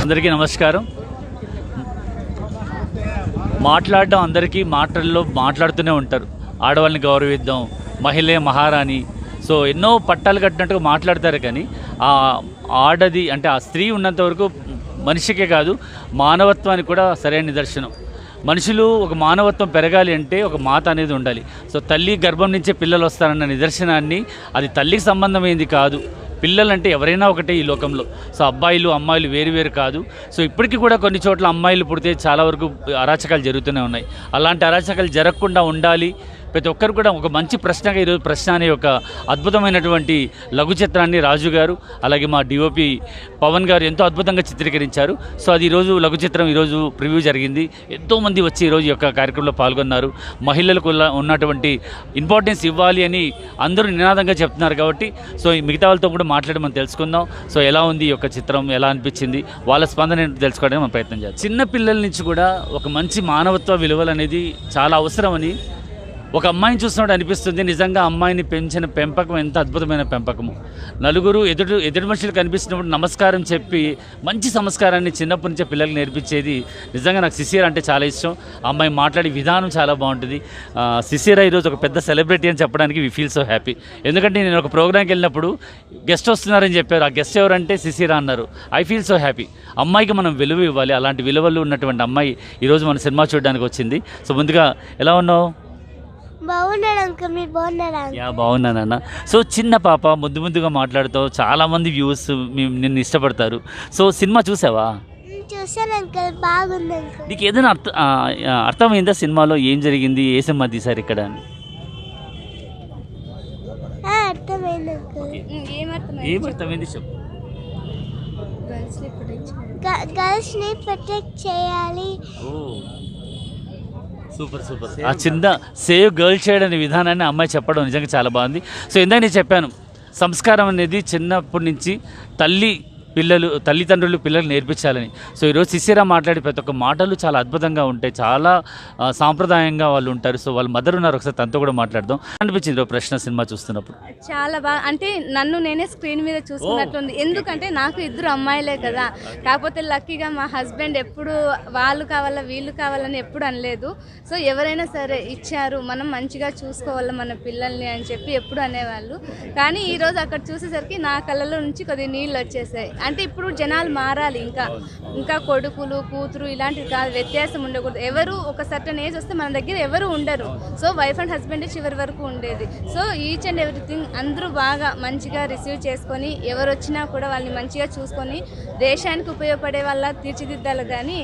అందరికీ నమస్కారం. మాట్లాడడం అందరికీ మాటల్లో మాట్లాడుతూనే ఉంటారు. ఆడవాళ్ళని గౌరవిద్దాం, మహిళే మహారాణి, సో ఎన్నో పట్టాలు కట్టినట్టుగా మాట్లాడతారు. కానీ ఆ ఆడది అంటే ఆ స్త్రీ ఉన్నంత వరకు మనిషికే కాదు మానవత్వానికి కూడా సరైన నిదర్శనం. మనుషులు ఒక మానవత్వం పెరగాలి అంటే ఒక మాత అనేది ఉండాలి. సో తల్లి గర్భం నుంచే పిల్లలు వస్తారన్న నిదర్శనాన్ని, అది తల్లికి సంబంధమైంది కాదు, పిల్లలంటే ఎవరైనా ఒకటే ఈ లోకంలో. సో అబ్బాయిలు అమ్మాయిలు వేరు వేరు కాదు. సో ఇప్పటికీ కూడా కొన్ని చోట్ల అమ్మాయిలు పుడితే చాలా వరకు అరాచకాలు జరుగుతూనే ఉన్నాయి. అలాంటి అరాచకాలు జరగకుండా ఉండాలి. ప్రతి ఒక్కరు కూడా ఒక మంచి ప్రశ్నగా ఈరోజు ప్రశ్న అనే ఒక అద్భుతమైనటువంటి లఘు చిత్రాన్ని రాజు గారు అలాగే మా డిఓపి పవన్ గారు ఎంతో అద్భుతంగా చిత్రీకరించారు. సో అది ఈరోజు లఘు చిత్రం ఈరోజు ప్రివ్యూ జరిగింది. ఎంతోమంది వచ్చి ఈరోజు యొక్క కార్యక్రమంలో పాల్గొన్నారు. మహిళలకు ఉన్నటువంటి ఇంపార్టెన్స్ ఇవ్వాలి అని అందరూ నినాదంగా చెప్తున్నారు. కాబట్టి సో మిగతా వాళ్ళతో కూడా మాట్లాడి మనం తెలుసుకుందాం. సో ఎలా ఉంది ఈ యొక్క చిత్రం, ఎలా అనిపించింది, వాళ్ళ స్పందన తెలుసుకోవడానికి మనం ప్రయత్నం చేద్దాం. చిన్న పిల్లల నుంచి కూడా ఒక మంచి మానవత్వ విలువలు అనేది చాలా అవసరమని ఒక అమ్మాయిని చూసినప్పుడు అనిపిస్తుంది. నిజంగా అమ్మాయిని పెంచిన పెంపకం ఎంత అద్భుతమైన పెంపకము. నలుగురు ఎదుటి మనుషులు కనిపిస్తున్నప్పుడు నమస్కారం చెప్పి మంచి సంస్కారాన్ని చిన్నప్పటి నుంచే పిల్లలకు నేర్పించేది నిజంగా నాకు సిసిరా అంటే చాలా ఇష్టం. అమ్మాయి మాట్లాడే విధానం చాలా బాగుంటుంది. సిసిరా ఈరోజు ఒక పెద్ద సెలబ్రిటీ అని చెప్పడానికి వి ఫీల్ సో హ్యాపీ. ఎందుకంటే నేను ఒక ప్రోగ్రామ్కి వెళ్ళినప్పుడు గెస్ట్ వస్తున్నారని చెప్పారు. ఆ గెస్ట్ ఎవరంటే సిసిరా అన్నారు. I feel so happy. అమ్మాయికి మనం విలువ ఇవ్వాలి. అలాంటి విలువలు ఉన్నటువంటి అమ్మాయి ఈరోజు మన సినిమా చూడడానికి వచ్చింది. సో ముందుగా ఎలా ఉన్నావు? బాగున్నానన్న. సో చిన్న పాప ముద్దుగా మాట్లాడుతావు, చాలామంది వ్యూస్ నిన్ను ఇష్టపడతారు. సో సినిమా చూసావా? నీకు ఏదైనా అర్థమైందా సినిమాలో ఏం జరిగింది, ఏ సినిమా తీశారు ఇక్కడ అని? ఏమర్థమైంది చెప్పు. గర్ల్స్ని ప్రొటెక్ట్ చేయాలి. సూపర్. ఆ చిన్న సేవ్ గర్ల్ చైల్డ్ అనే విధానాన్ని అమ్మాయి చెప్పడం నిజంగా చాలా బాగుంది. సో ఇందాక నేను చెప్పాను, సంస్కారం అనేది చిన్నప్పటి నుంచి తల్లిదండ్రులు పిల్లలు నేర్పించాలని. సో ఈరోజు సిసిరా మాట్లాడే ప్రతి ఒక్క మాటలు చాలా అద్భుతంగా ఉంటాయి, చాలా సాంప్రదాయంగా వాళ్ళు ఉంటారు. సో వాళ్ళ మదర్ ఉన్నారు, ఒకసారి తనతో కూడా మాట్లాడదాం. అనిపించింది ప్రశ్న సినిమా చూస్తున్నప్పుడు? చాలా బాగా, అంటే నన్ను నేనే స్క్రీన్ మీద చూసుకున్నట్లుంది. ఎందుకంటే నాకు ఇద్దరు అమ్మాయిలే కదా. కాకపోతే లక్కీగా మా హస్బెండ్ ఎప్పుడు వాళ్ళు కావాలా వీళ్ళు కావాలని ఎప్పుడు అనలేదు. సో ఎవరైనా సరే ఇచ్చారు, మనం మంచిగా చూసుకోవాలి మన పిల్లల్ని అని చెప్పి ఎప్పుడు అనేవాళ్ళు. కానీ ఈరోజు అక్కడ చూసేసరికి నా కళ్ళలో నుంచి కొద్దిగా నీళ్ళు వచ్చేసాయి. అంటే ఇప్పుడు జనాలు మారాలి, ఇంకా కొడుకులు కూతురు ఇలాంటివి కాదు, వ్యత్యాసం ఉండకూడదు. ఎవరు ఒక సర్టన్ ఏజ్ వస్తే మన దగ్గర ఎవరు ఉండరు. సో వైఫ్ అండ్ హస్బెండ్ చివరి వరకు ఉండేది. సో ఈచ్ అండ్ ఎవ్రీథింగ్ అందరూ బాగా మంచిగా రిసీవ్ చేసుకొని ఎవరు వచ్చినా కూడా వాళ్ళని మంచిగా చూసుకొని దేశానికి ఉపయోగపడే వాళ్ళ తీర్చిదిద్దాలి. కానీ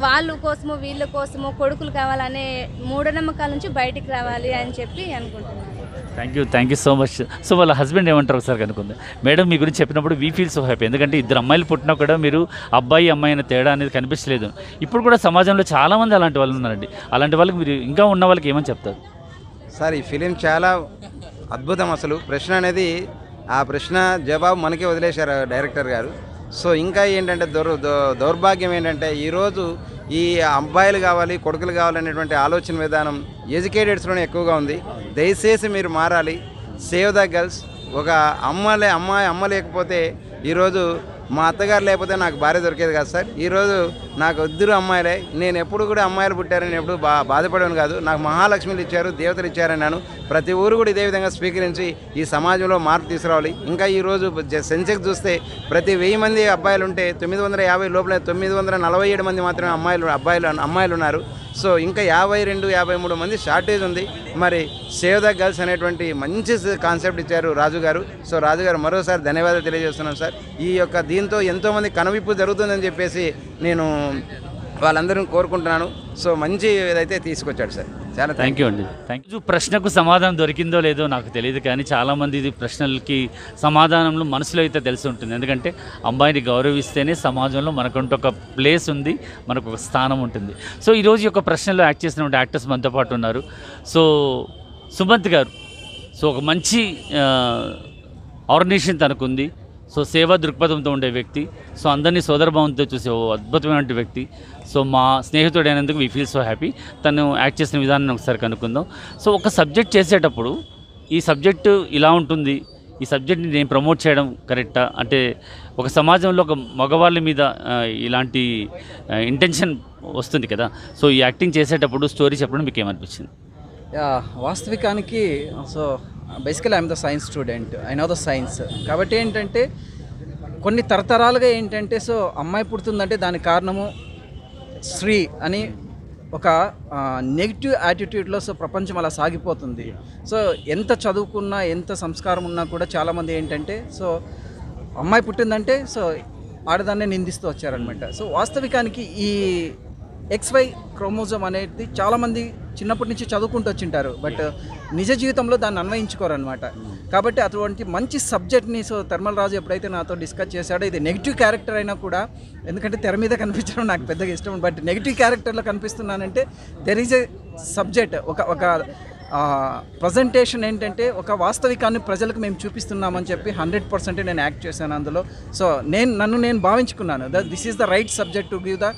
వాళ్ళ కోసము వీళ్ళ కోసము కొడుకులు కావాలనే మూఢనమ్మకాల నుంచి బయటికి రావాలి అని చెప్పి అనుకుంటున్నాను. Thank you so much. So వాళ్ళ హస్బెండ్ ఏమంటారు ఒకసారి కనుక్కుందాం. మేడం మీ గురించి చెప్పినప్పుడు వీ ఫీల్ సో హ్యాపీ. ఎందుకంటే ఇద్దరు అమ్మాయిలు పుట్టినా కూడా మీరు అబ్బాయి అమ్మాయి అనే తేడా అనేది కనిపించలేదు. ఇప్పుడు కూడా సమాజంలో చాలామంది అలాంటి వాళ్ళు ఉన్నారండి. అలాంటి వాళ్ళకి మీరు ఇంకా ఉన్న వాళ్ళకి ఏమని చెప్తారు? సార్ ఈ ఫిలిం చాలా అద్భుతం. అసలు ప్రశ్న అనేది ఆ ప్రశ్న జవాబు మనకే వదిలేశారు డైరెక్టర్ గారు. సో ఇంకా ఏంటంటే దౌర్భాగ్యం ఏంటంటే ఈరోజు ఈ అబ్బాయిలు కావాలి కొడుకులు కావాలనేటువంటి ఆలోచన విధానం ఎడ్యుకేటెడ్స్లోనే ఎక్కువగా ఉంది. దయచేసి మీరు మారాలి. Save the girls. ఒక అమ్మ లేకపోతే ఈరోజు మా అత్తగారు లేకపోతే నాకు భార్య దొరికేది కాదు సార్. ఈరోజు నాకు ఇద్దరు అమ్మాయిలే. నేను ఎప్పుడు కూడా అమ్మాయిలు పుట్టారని ఎప్పుడు బాధపడను కాదు. నాకు మహాలక్ష్మిలు ఇచ్చారు, దేవతలు ఇచ్చారన్నాను. ప్రతి ఊరు కూడా ఇదే విధంగా స్వీకరించి ఈ సమాజంలో మార్పు తీసుకురావాలి. ఇంకా ఈరోజు సెన్సెక్స్ చూస్తే ప్రతి 1000 మంది అబ్బాయిలు ఉంటే 950 లోపల 947 మంది మాత్రమే అమ్మాయిలు ఉన్నారు. సో ఇంకా 52-53 మంది షార్టేజ్ ఉంది. మరి సేవ్ ద గర్ల్స్ అనేటువంటి మంచి కాన్సెప్ట్ ఇచ్చారు రాజు గారు. సో రాజు గారు మరోసారి ధన్యవాదాలు తెలియజేస్తున్నాను సార్. ఈ యొక్క దీంతో ఎంతోమంది కనువిప్పు జరుగుతుందని చెప్పేసి నేను వాళ్ళందరూ కోరుకుంటున్నాను. సో మంచి ఇదైతే తీసుకొచ్చాడు సార్. చాలా థ్యాంక్ యూ అండి. ప్రశ్నకు సమాధానం దొరికిందో లేదో నాకు తెలియదు, కానీ చాలామంది ఇది ప్రశ్నలకి సమాధానంలో మనసులో అయితే తెలిసి ఉంటుంది. ఎందుకంటే అమ్మాయిని గౌరవిస్తేనే సమాజంలో మనకంటూ ఒక ప్లేస్ ఉంది, మనకు ఒక స్థానం ఉంటుంది. సో ఈరోజు యొక్క ప్రశ్నలో యాక్ట్ చేసినటువంటి యాక్టర్స్ మనతో పాటు ఉన్నారు. సో సుమంత్ గారు, సో ఒక మంచి ఆర్గనైజేషన్ తనకుంది. సో సేవా దృక్పథంతో ఉండే వ్యక్తి, సో అందరినీ సోదరభావంతో చూసే ఓ అద్భుతమైన వ్యక్తి. సో మా స్నేహితుడైనందుకు వీ ఫీల్ సో హ్యాపీ. తను యాక్ట్ చేసిన విధానాన్ని ఒకసారి కనుక్కుందాం. సో ఒక సబ్జెక్ట్ చేసేటప్పుడు ఈ సబ్జెక్టు ఇలా ఉంటుంది, ఈ సబ్జెక్ట్ని నేను ప్రమోట్ చేయడం కరెక్టా, అంటే ఒక సమాజంలో ఒక మగవాళ్ళ మీద ఇలాంటి ఇంటెన్షన్ వస్తుంది కదా, సో ఈ యాక్టింగ్ చేసేటప్పుడు స్టోరీ చెప్పడం మీకు ఏమనిపించింది? వాస్తవికానికి so basically I'm the science student, I know the science. కాబట్టి ఏంటంటే కొన్ని తరతరాలుగా ఏంటంటే సో అమ్మాయి పుడుతుందంటే దానికి కారణము స్త్రీ అని ఒక నెగిటివ్ యాటిట్యూడ్లో సో ప్రపంచం అలా సాగిపోతుంది. సో ఎంత చదువుకున్నా ఎంత సంస్కారం ఉన్నా కూడా చాలామంది ఏంటంటే సో అమ్మాయి పుట్టిందంటే సో ఆడదాన్నే నిందిస్తూ వచ్చారనమాట. సో వాస్తవికానికి ఈ XY క్రోమోజోమ్ అనేది చాలామంది చిన్నప్పటి నుంచి చదువుకుంటూ వచ్చింటారు, బట్ నిజ జీవితంలో దాన్ని అన్వయించుకోరనమాట. కాబట్టి అటువంటి మంచి సబ్జెక్ట్ని సో థర్మల్ రాజు ఎప్పుడైతే నాతో డిస్కస్ చేశాడో, ఇది నెగిటివ్ క్యారెక్టర్ అయినా కూడా, ఎందుకంటే తెర మీద కనిపించడం నాకు పెద్దగా ఇష్టం, బట్ నెగిటివ్ క్యారెక్టర్లో కనిపిస్తున్నానంటే దెర్ ఈజ్ ఎ సబ్జెక్ట్, ఒక ప్రజెంటేషన్ ఏంటంటే ఒక వాస్తవికాన్ని ప్రజలకు మేము చూపిస్తున్నామని చెప్పి 100% నేను యాక్ట్ చేశాను అందులో. సో నన్ను నేను భావించుకున్నాను this is the right subject to give the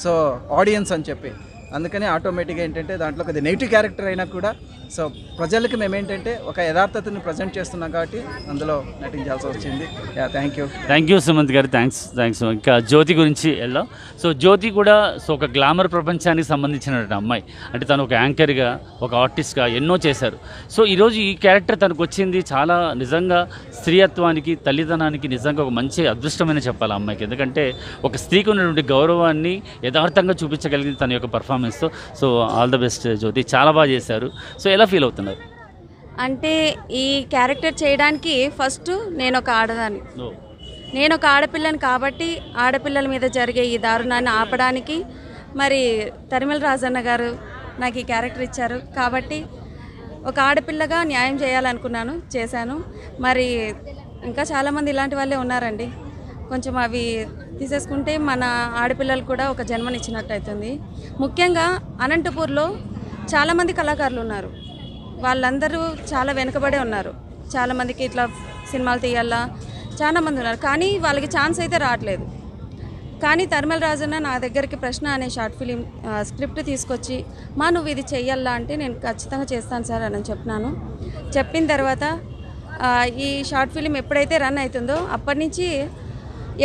so audience అని చెప్పి. అందుకని ఆటోమేటిక్గా ఏంటంటే దాంట్లో కొద్దిగా నెగిటివ్ క్యారెక్టర్ అయినా కూడా సో ప్రజలకి మేము ఏంటంటే ఒక యథార్థతని ప్రజెంట్ చేస్తున్నాం కాబట్టి అందులో నటించాల్సి వచ్చింది. థ్యాంక్ యూ సుమంత్ గారు, థ్యాంక్స్. ఇంకా జ్యోతి గురించి వెళ్దాం. సో జ్యోతి కూడా సో ఒక గ్లామర్ ప్రపంచానికి సంబంధించిన అమ్మాయి, అంటే తను ఒక యాంకర్గా, ఒక ఆర్టిస్ట్గా ఎన్నో చేశారు. సో ఈరోజు ఈ క్యారెక్టర్ తనకు వచ్చింది చాలా నిజంగా స్త్రీయత్వానికి, తల్లిదనానికి నిజంగా ఒక మంచి అదృష్టమైన చెప్పాలి ఆ అమ్మాయికి. ఎందుకంటే ఒక స్త్రీకి ఉన్నటువంటి గౌరవాన్ని యథార్థంగా చూపించగలిగింది తన యొక్క పర్ఫార్మెన్స్తో. సో ఆల్ ద బెస్ట్ జ్యోతి, చాలా బాగా చేశారు. సో ఎలా ఫీల్ అవుతున్నారు? అంటే ఈ క్యారెక్టర్ చేయడానికి ఫస్ట్ నేను ఒక ఆడదాన్ని, నేను ఒక ఆడపిల్లని కాబట్టి ఆడపిల్లల మీద జరిగే ఈ దారుణాన్ని ఆపడానికి మరి తరిమల రాజన్న గారు నాకు ఈ క్యారెక్టర్ ఇచ్చారు. కాబట్టి ఒక ఆడపిల్లగా న్యాయం చేయాలనుకున్నాను, చేశాను. మరి ఇంకా చాలామంది ఇలాంటి వాళ్ళే ఉన్నారండి. కొంచెం అవి తీసేసుకుంటే మన ఆడపిల్లలు కూడా ఒక జన్మనిచ్చినట్టు అవుతుంది. ముఖ్యంగా అనంతపూర్లో చాలామంది కళాకారులు ఉన్నారు, వాళ్ళందరూ చాలా వెనుకబడే ఉన్నారు. చాలామందికి ఇట్లా సినిమాలు తీయాలా చాలామంది ఉన్నారు, కానీ వాళ్ళకి ఛాన్స్ అయితే రావట్లేదు. కానీ తరిమల రాజన్న నా దగ్గరికి ప్రశ్న అనే షార్ట్ ఫిలిం స్క్రిప్ట్ తీసుకొచ్చి నువ్వు ఇది చెయ్యాలా అంటే నేను ఖచ్చితంగా చేస్తాను సార్ అని చెప్పినాను. చెప్పిన తర్వాత ఈ షార్ట్ ఫిలిం ఎప్పుడైతే రన్ అవుతుందో అప్పటి నుంచి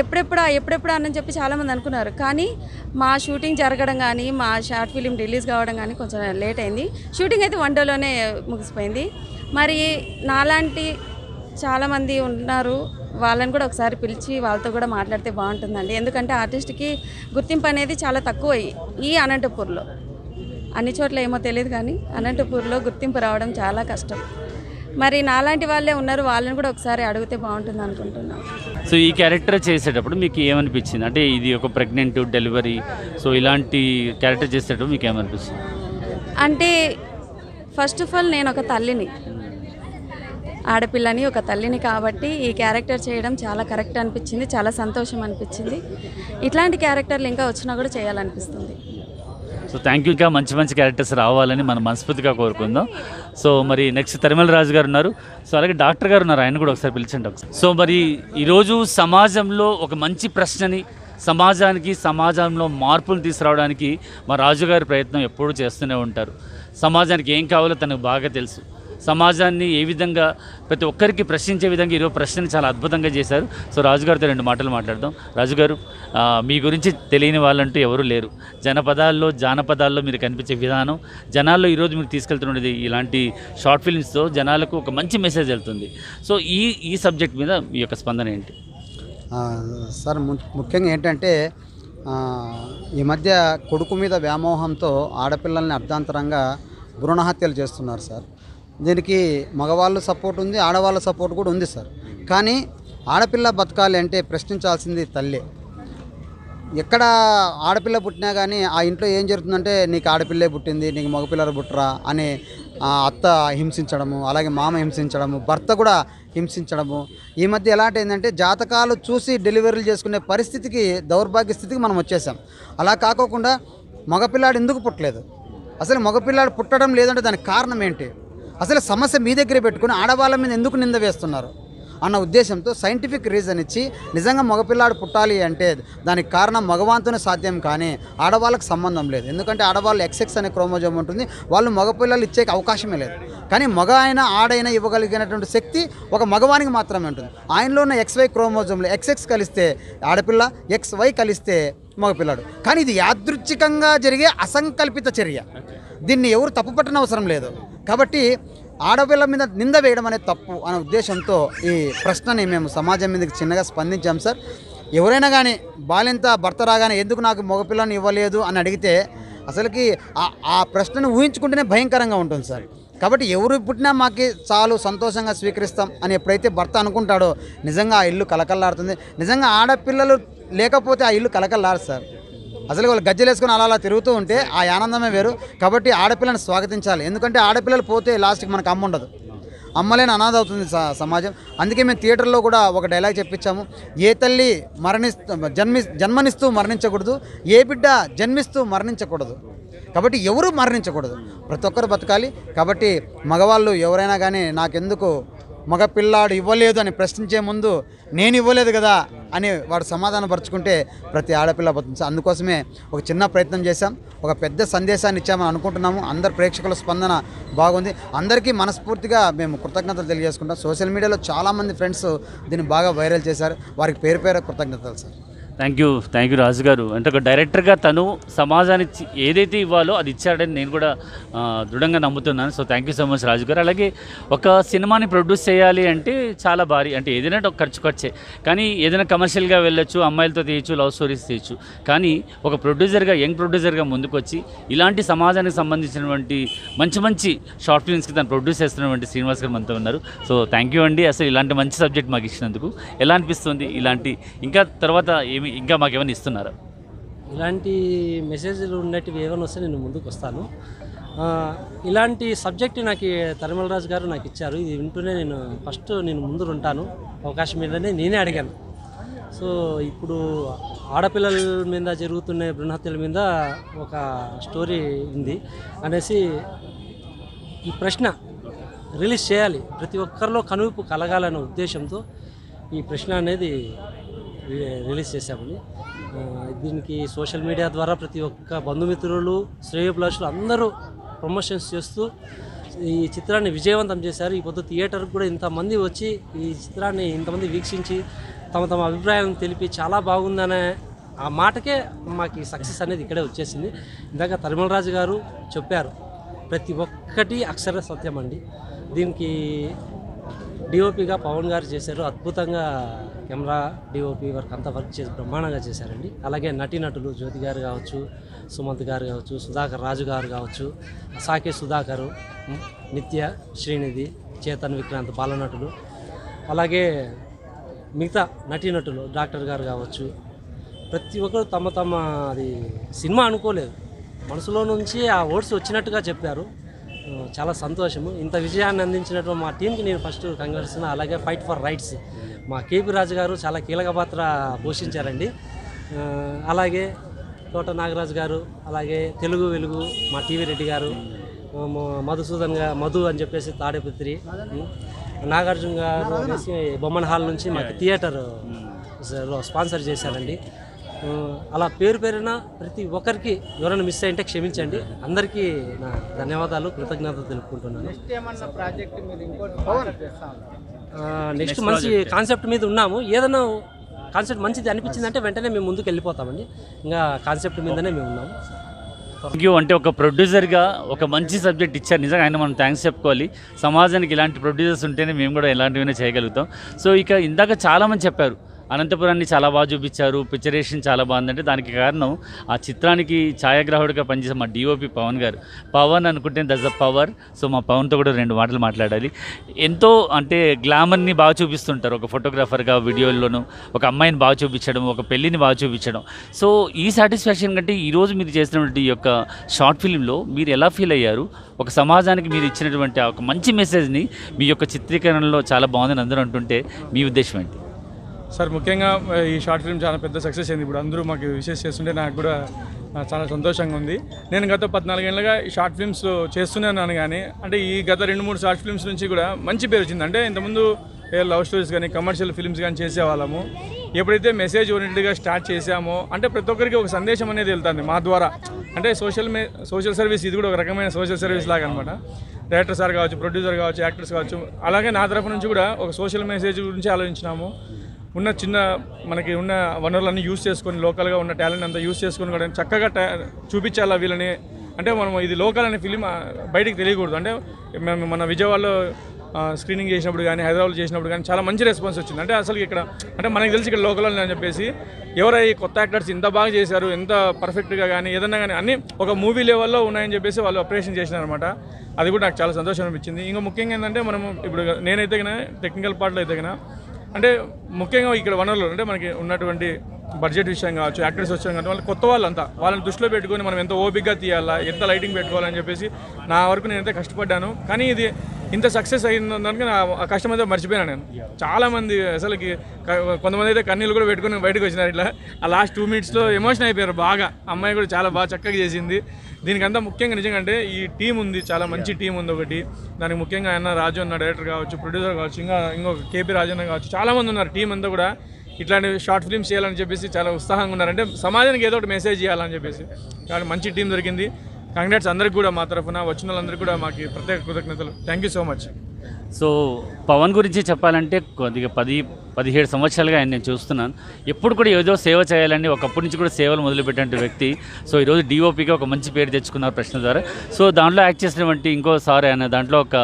ఎప్పుడెప్పుడు అని చెప్పి చాలామంది అనుకున్నారు. కానీ మా షూటింగ్ జరగడం కానీ మా షార్ట్ ఫిలిం రిలీజ్ కావడం కానీ కొంచెం లేట్ అయింది. షూటింగ్ అయితే 1 డేలోనే ముగిసిపోయింది. మరి నాలాంటి చాలామంది ఉన్నారు, వాళ్ళని కూడా ఒకసారి పిలిచి వాళ్ళతో కూడా మాట్లాడితే బాగుంటుందండి. ఎందుకంటే ఆర్టిస్ట్కి గుర్తింపు అనేది చాలా తక్కువ ఈ అనంతపూర్లో. అన్ని చోట్ల ఏమో తెలియదు కానీ అనంతపూర్లో గుర్తింపు రావడం చాలా కష్టం. మరి నాలాంటి వాళ్ళే ఉన్నారు, వాళ్ళని కూడా ఒకసారి అడిగితే బాగుంటుంది అనుకుంటున్నాను. సో ఈ క్యారెక్టర్ చేసేటప్పుడు మీకు ఏమనిపించింది? అంటే ఇది ఒక ప్రెగ్నెంట్, డెలివరీ, సో ఇలాంటి క్యారెక్టర్ చేసేటప్పుడు మీకు ఏమనిపిస్తుంది? అంటే ఫస్ట్ ఆఫ్ ఆల్ నేను ఒక తల్లిని, ఆడపిల్లని, ఒక తల్లిని కాబట్టి ఈ క్యారెక్టర్ చేయడం చాలా కరెక్ట్ అనిపించింది, చాలా సంతోషం అనిపించింది. ఇట్లాంటి క్యారెక్టర్లు ఇంకా వచ్చినా కూడా చేయాలనిపిస్తుంది. So thank you. ఇంకా మంచి మంచి క్యారెక్టర్స్ రావాలని మనం మనస్ఫూర్తిగా కోరుకుందాం. సో మరి నెక్స్ట్ తరిమల రాజు గారు ఉన్నారు, సో అలాగే డాక్టర్ గారు ఉన్నారు, ఆయన కూడా ఒకసారి పిలిచండి ఒకసారి. సో మరి ఈరోజు సమాజంలో ఒక మంచి ప్రశ్నని, సమాజంలో మార్పులు తీసుకురావడానికి మా రాజుగారి ప్రయత్నం ఎప్పుడూ చేస్తూనే ఉంటారు. సమాజానికి ఏం కావాలో తనకు బాగా తెలుసు. సమాజాన్ని ఏ విధంగా ప్రతి ఒక్కరికి ప్రశ్నించే విధంగా ఈరోజు ప్రశ్నని చాలా అద్భుతంగా చేశారు. సో రాజుగారితో 2 మాటలు మాట్లాడదాం. రాజుగారు, మీ గురించి తెలియని వాళ్ళంటూ ఎవరూ లేరు. జానపదాల్లో మీరు కనిపించే విధానం, జనాల్లో ఈరోజు మీరు తీసుకెళ్తున్నది ఇలాంటి షార్ట్ ఫిల్మ్స్తో జనాలకు ఒక మంచి మెసేజ్ వెళ్తుంది. సో ఈ సబ్జెక్ట్ మీద మీ యొక్క స్పందన ఏంటి? సార్, ముఖ్యంగా ఏంటంటే ఈ మధ్య కొడుకు మీద వ్యామోహంతో ఆడపిల్లల్ని అర్ధాంతరంగా భ్రూణహత్యలు చేస్తున్నారు సార్. దీనికి మగవాళ్ళ సపోర్ట్ ఉంది, ఆడవాళ్ళ సపోర్ట్ కూడా ఉంది సార్. కానీ ఆడపిల్ల బతకాలి అంటే ప్రశ్నించాల్సింది తల్లి. ఎక్కడ ఆడపిల్ల పుట్టినా కానీ ఆ ఇంట్లో ఏం జరుగుతుందంటే నీకు ఆడపిల్లే పుట్టింది, నీకు మగపిల్లలు పుట్టరా అని అత్త హింసించడము, అలాగే మామ హింసించడము, భర్త కూడా హింసించడము. ఈ మధ్య ఎలాంటి ఏంటంటే జాతకాలు చూసి డెలివరీలు చేసుకునే పరిస్థితికి, దౌర్భాగ్య స్థితికి మనం వచ్చేసాం. అలా కాకోకుండా మగపిల్లాడు ఎందుకు పుట్టలేదు, అసలు మగపిల్లాడు పుట్టడం లేదంటే దానికి కారణం ఏంటి, అసలు సమస్య మీ దగ్గర పెట్టుకుని ఆడవాళ్ళ మీద ఎందుకు నింద వేస్తున్నారు? అన్న ఉద్దేశంతో సైంటిఫిక్ రీజన్ ఇచ్చి నిజంగా మగపిల్లాడు పుట్టాలి అంటే దానికి కారణం మగవాంతోనే సాధ్యం, కానీ ఆడవాళ్ళకి సంబంధం లేదు. ఎందుకంటే ఆడవాళ్ళు XX అనే క్రోమోజోమ్ ఉంటుంది, వాళ్ళు మగపిల్లలు ఇచ్చే అవకాశమే లేదు. కానీ మగ అయినా ఆడైనా ఇవ్వగలిగినటువంటి శక్తి ఒక మగవానికి మాత్రమే ఉంటుంది. ఆయనలో ఉన్న XY క్రోమోజోమ్లో XX కలిస్తే ఆడపిల్ల, XY కలిస్తే మగపిల్లాడు. కానీ ఇది యాదృచ్ఛికంగా జరిగే అసంకల్పిత చర్య, దీన్ని ఎవరు తప్పు పట్టని అవసరం లేదు. కాబట్టి ఆడపిల్ల మీద నింద వేయడం అనేది తప్పు అనే ఉద్దేశంతో ఈ ప్రశ్నని మేము సమాజం మీదకి చిన్నగా స్పందించాం సార్. ఎవరైనా కానీ బాలింత భర్త రాగానే ఎందుకు నాకు మగపిల్లని ఇవ్వలేదు అని అడిగితే అసలుకి ఆ ప్రశ్నను ఊహించుకుంటేనే భయంకరంగా ఉంటుంది సార్. కాబట్టి ఎవరు పుట్టినా మాకు చాలు సంతోషంగా స్వీకరిస్తాం అని ఎప్పుడైతే భర్త అనుకుంటాడో నిజంగా ఆ ఇల్లు కలకల్లాడుతుంది. నిజంగా ఆడపిల్లలు లేకపోతే ఆ ఇల్లు కలకల్లాడు సార్. అసలు వాళ్ళు గజ్జలు వేసుకొని అలా తిరుగుతూ ఉంటే ఆ ఆనందమే వేరు. కాబట్టి ఆడపిల్లని స్వాగతించాలి. ఎందుకంటే ఆడపిల్లలు పోతే లాస్ట్కి మనకు అమ్మ ఉండదు, అమ్మలేని అనాథ అవుతుంది సమాజం. అందుకే మేము థియేటర్లో కూడా ఒక డైలాగ్ చెప్పించాము, ఏ తల్లి జన్మనిస్తూ మరణించకూడదు, ఏ బిడ్డ జన్మిస్తూ మరణించకూడదు. కాబట్టి ఎవరు మరణించకూడదు, ప్రతి ఒక్కరు బతకాలి. కాబట్టి మగవాళ్ళు ఎవరైనా కానీ నాకెందుకు మగపిల్లాడు ఇవ్వలేదు అని ప్రశ్నించే ముందు నేను ఇవ్వలేదు కదా అని వాడు సమాధానం పరుచుకుంటే ప్రతి ఆడపిల్ల బతుంది. అందుకోసమే ఒక చిన్న ప్రయత్నం చేశాం, ఒక పెద్ద సందేశాన్ని ఇచ్చామని అనుకుంటున్నాము. అందరు ప్రేక్షకుల స్పందన బాగుంది. అందరికీ మనస్ఫూర్తిగా మేము కృతజ్ఞతలు తెలియజేసుకుంటాం. సోషల్ మీడియాలో చాలామంది ఫ్రెండ్స్ దీన్ని బాగా వైరల్ చేశారు, వారికి పేరు కృతజ్ఞతలు సార్. థ్యాంక్ యూ రాజు గారు. అంటే ఒక డైరెక్టర్గా తను సమాజానికి ఏదైతే ఇవ్వాలో అది ఇచ్చాడని నేను కూడా దృఢంగా నమ్ముతున్నాను. So thank you so much Raju గారు. అలాగే ఒక సినిమాని ప్రొడ్యూస్ చేయాలి అంటే చాలా భారీ, అంటే ఏదైనా ఒక ఖర్చే, కానీ ఏదైనా కమర్షియల్గా వెళ్ళొచ్చు, అమ్మాయిలతో తీయచ్చు, లవ్ స్టోరీస్ తీయచ్చు. కానీ ఒక ప్రొడ్యూసర్గా, యంగ్ ప్రొడ్యూసర్గా ముందుకు వచ్చి ఇలాంటి సమాజానికి సంబంధించినటువంటి మంచి షార్ట్ ఫిల్మ్స్కి తను ప్రొడ్యూస్ చేస్తున్నటువంటి శ్రీనివాస్ గారు మనతో ఉన్నారు. సో థ్యాంక్ యూ అండి. అసలు ఇలాంటి మంచి సబ్జెక్ట్ మాకు ఇచ్చినందుకు ఎలా అనిపిస్తుంది? ఇలాంటి ఇంకా తర్వాత ఇంకా మాకేమైనా ఇస్తున్నారా? ఇలాంటి మెసేజ్లు ఉన్నట్టువి ఏమైనా వస్తే నేను ముందుకు వస్తాను. ఇలాంటి సబ్జెక్ట్ నాకు తరిమల రాజు గారు నాకు ఇచ్చారు. ఇది వింటూనే నేను ముందు ఉంటాను, అవకాశం మీదనే నేనే అడిగాను. సో ఇప్పుడు ఆడపిల్లల మీద జరుగుతున్న భ్రూణహత్యల మీద ఒక స్టోరీ ఉంది అనేసి ఈ ప్రశ్న రిలీజ్ చేయాలి, ప్రతి ఒక్కరిలో కనువిప్పు కలగాలనే ఉద్దేశంతో ఈ ప్రశ్న అనేది రిలీజ్ చేశామని. దీనికి సోషల్ మీడియా ద్వారా ప్రతి ఒక్క బంధుమిత్రులు, శ్రేయోభిలాషులు అందరూ ప్రమోషన్స్ చేస్తూ ఈ చిత్రాన్ని విజయవంతం చేశారు. ఈ పొద్దు థియేటర్కి కూడా ఇంతమంది వచ్చి ఈ చిత్రాన్ని ఇంతమంది వీక్షించి తమ అభిప్రాయం తెలిపి చాలా బాగుందనే ఆ మాటకే మాకు ఈ సక్సెస్ అనేది ఇక్కడే వచ్చేసింది. ఇందాక తరిమల రాజు గారు చెప్పారు, ప్రతి ఒక్కటి అక్షర సత్యం అండి. దీనికి డిఓపిగా పవన్ గారు చేశారు, అద్భుతంగా కెమెరా డిఓపి వర్క్ అంతా వర్క్ చేసి బ్రహ్మాండంగా చేశారండి. అలాగే నటీనటులు జ్యోతి గారు కావచ్చు, సుమంత్ గారు కావచ్చు, సుధాకర్ రాజు గారు కావచ్చు, సాకే సుధాకరు, నిత్య, శ్రీనిధి, చేతన్, విక్రాంత్ బాలనటులు, అలాగే మిగతా నటీనటులు డాక్టర్ గారు కావచ్చు, ప్రతి ఒక్కరు తమ అది సినిమా అనుకోలేదు, మనసులో నుంచి ఆ వర్డ్స్ వచ్చినట్టుగా చెప్పారు. చాలా సంతోషము. ఇంత విజయాన్ని అందించినటువంటి మా టీంకి నేను ఫస్ట్ కంగ్రాట్స్. అలాగే ఫైట్ ఫర్ రైట్స్ మా కేపీ రాజు గారు చాలా కీలక పాత్ర పోషించారండి. అలాగే తోట నాగరాజు గారు, అలాగే తెలుగు వెలుగు మా టీవీ రెడ్డి గారు, మధుసూదన్ గారు, మధు అని చెప్పేసి తాడేపత్రి, నాగార్జున గారు అనేసి బొమ్మన్ హాల్ నుంచి మాకు థియేటర్ స్పాన్సర్ చేశారండి. అలా పేరున ప్రతి ఒక్కరికి ఎవరైనా మిస్ అయింటే క్షమించండి. అందరికీ నా ధన్యవాదాలు, కృతజ్ఞతలు తెలుపుకుంటున్నాను. నెక్స్ట్ మంచి కాన్సెప్ట్ మీద ఉన్నాము. ఏదైనా కాన్సెప్ట్ మంచిది అనిపించిందంటే వెంటనే మేము ముందుకు వెళ్ళిపోతామండి. ఇంకా కాన్సెప్ట్ మీదనే మేము ఉన్నాము. Thank you. అంటే ఒక ప్రొడ్యూసర్గా ఒక మంచి సబ్జెక్ట్ ఇచ్చారు, నిజంగా ఆయన మనం థ్యాంక్స్ చెప్పుకోవాలి. సమాజానికి ఇలాంటి ప్రొడ్యూసర్స్ ఉంటేనే మేము కూడా ఎలాంటివైనా చేయగలుగుతాం. సో ఇక ఇందాక చాలామంది చెప్పారు అనంతపురాన్ని చాలా బాగా చూపించారు, పిక్చరేషన్ చాలా బాగుందంటే దానికి కారణం ఆ చిత్రానికి ఛాయాగ్రాహకుడిగా పనిచేసే మా డిఓపి పవన్ గారు. పవన్ అనుకుంటే దట్స్ ద పవర్. సో మా పవన్తో కూడా 2 మాటలు మాట్లాడాలి. ఎంతో అంటే గ్లామర్ని బాగా చూపిస్తుంటారు ఒక ఫోటోగ్రాఫర్గా, వీడియోల్లోనూ ఒక అమ్మాయిని బాగా చూపించడం, ఒక పెళ్ళిని బాగా చూపించడం. సో ఈ సాటిస్ఫాక్షన్ కంటే ఈరోజు మీరు చేసినటువంటి ఈ యొక్క షార్ట్ ఫిల్మ్లో మీరు ఎలా ఫీల్ అయ్యారు? ఒక సమాజానికి మీరు ఇచ్చినటువంటి ఒక మంచి మెసేజ్ని మీ యొక్క చిత్రీకరణలో చాలా బాగుందని అందరూ అంటుంటే మీ ఉద్దేశం ఏంటి? సార్, ముఖ్యంగా ఈ షార్ట్ ఫిల్మ్ చాలా పెద్ద సక్సెస్ అయింది. ఇప్పుడు అందరూ మాకు విషెస్ చేస్తుంటే నాకు కూడా చాలా సంతోషంగా ఉంది. నేను గత 14 ఏళ్ళుగా ఈ షార్ట్ ఫిల్మ్స్ చేస్తూనే ఉన్నాను, కానీ అంటే ఈ గత 2-3 షార్ట్ ఫిల్మ్స్ నుంచి కూడా మంచి పేరు వచ్చింది. అంటే ఇంతకుముందు ఏ లవ్ స్టోరీస్ కానీ కమర్షియల్ ఫిల్మ్స్ కానీ చేసేవాళ్ళము. ఎప్పుడైతే మెసేజ్ ఓరియంటెడ్గా స్టార్ట్ చేసామో అంటే ప్రతి ఒక్కరికి ఒక సందేశం అనేది వెళ్తుంది మా ద్వారా. అంటే సోషల్ సర్వీస్, ఇది కూడా ఒక రకమైన సోషల్ సర్వీస్ లాగా అనమాట. డైరెక్టర్ సార్ కావచ్చు, ప్రొడ్యూసర్ కావచ్చు, యాక్టర్స్ కావచ్చు, అలాగే నా తరఫు నుంచి కూడా ఒక సోషల్ మెసేజ్ గురించి ఆలోచించినాము. మనకి ఉన్న వనరులన్నీ యూజ్ చేసుకొని, లోకల్గా ఉన్న టాలెంట్ అంతా యూజ్ చేసుకొని కూడా చక్కగా చూపించాలా వీళ్ళని. అంటే మనం ఇది లోకల్ అనే ఫిలిం బయటికి తెలియకూడదు. అంటే మేము మన విజయవాడలో స్క్రీనింగ్ చేసినప్పుడు కానీ, హైదరాబాద్లో చేసినప్పుడు కానీ చాలా మంచి రెస్పాన్స్ వచ్చింది. అంటే అసలు ఇక్కడ అంటే మనకి తెలిసి ఇక్కడ లోకల్ అని చెప్పేసి ఎవరై కొత్త యాక్టర్స్ ఇంత బాగా చేశారు, ఎంత పర్ఫెక్ట్గా కానీ ఏదన్నా కానీ అన్నీ ఒక మూవీ లెవెల్లో ఉన్నాయని చెప్పేసి వాళ్ళు అప్రిషియేషన్ చేసినారనమాట. అది కూడా నాకు చాలా సంతోషం అనిపించింది. ఇంకా ముఖ్యంగా ఏంటంటే మనము ఇప్పుడు నేనైతే కన్నా టెక్నికల్ పార్ట్లో అయితే కన్నా అంటే ముఖ్యంగా ఇక్కడ వనరులు అంటే మనకి ఉన్నటువంటి బడ్జెట్ విషయం కావచ్చు, యాక్టర్స్ విషయం కావచ్చు, వాళ్ళు కొత్త వాళ్ళంతా వాళ్ళని దృష్టిలో పెట్టుకొని మనం ఎంత ఓపికగా తీయాలా, ఎంత లైటింగ్ పెట్టుకోవాలని చెప్పేసి నా వరకు నేనైతే కష్టపడ్డాను. కానీ ఇది ఇంత సక్సెస్ అయినందుకు నా కష్టం అయితే మర్చిపోయాను నేను. చాలామంది అసలుకి కొంతమంది అయితే కన్నీళ్ళు కూడా పెట్టుకుని బయటకు వచ్చినారు. ఇట్లా ఆ లాస్ట్ 2 minutesలో ఎమోషన్ అయిపోయారు బాగా. అమ్మాయి కూడా చాలా బాగా చక్కగా చేసింది. దీనికంతా ముఖ్యంగా నిజంగా అంటే ఈ టీం ఉంది, చాలా మంచి టీం ఉంది ఒకటి. దానికి ముఖ్యంగా ఆయన రాజు అన్న డైరెక్టర్ కావచ్చు, ప్రొడ్యూసర్ కావచ్చు, ఇంకొక కేపీ రాజన్న కావచ్చు, చాలామంది ఉన్నారు. టీం అంతా కూడా ఇట్లాంటి షార్ట్ ఫిల్మ్స్ చేయాలని చెప్పేసి చాలా ఉత్సాహంగా ఉన్నారు. అంటే సమాజానికి ఏదో ఒకటి మెసేజ్ చేయాలని చెప్పేసి కాబట్టి మంచి టీం దొరికింది. కంగ్రాట్స్ అందరికి కూడా మా తరఫున, వచ్చిన వాళ్ళందరికీ కూడా మాకు ప్రత్యేక కృతజ్ఞతలు. Thank you so much. So Pavan గురించి చెప్పాలంటే కొద్దిగా 17 సంవత్సరాలుగా ఆయన నేను చూస్తున్నాను. ఎప్పుడు కూడా ఏదో సేవ చేయాలని ఒకప్పటి నుంచి కూడా సేవలు మొదలుపెట్టిన వ్యక్తి. సో ఈరోజు డిఓపిగా ఒక మంచి పేరు తెచ్చుకున్నారు ప్రశ్న ద్వారా. సో దాంట్లో యాక్ట్ చేసినటువంటి ఇంకో సార్ ఆయన దాంట్లో ఒక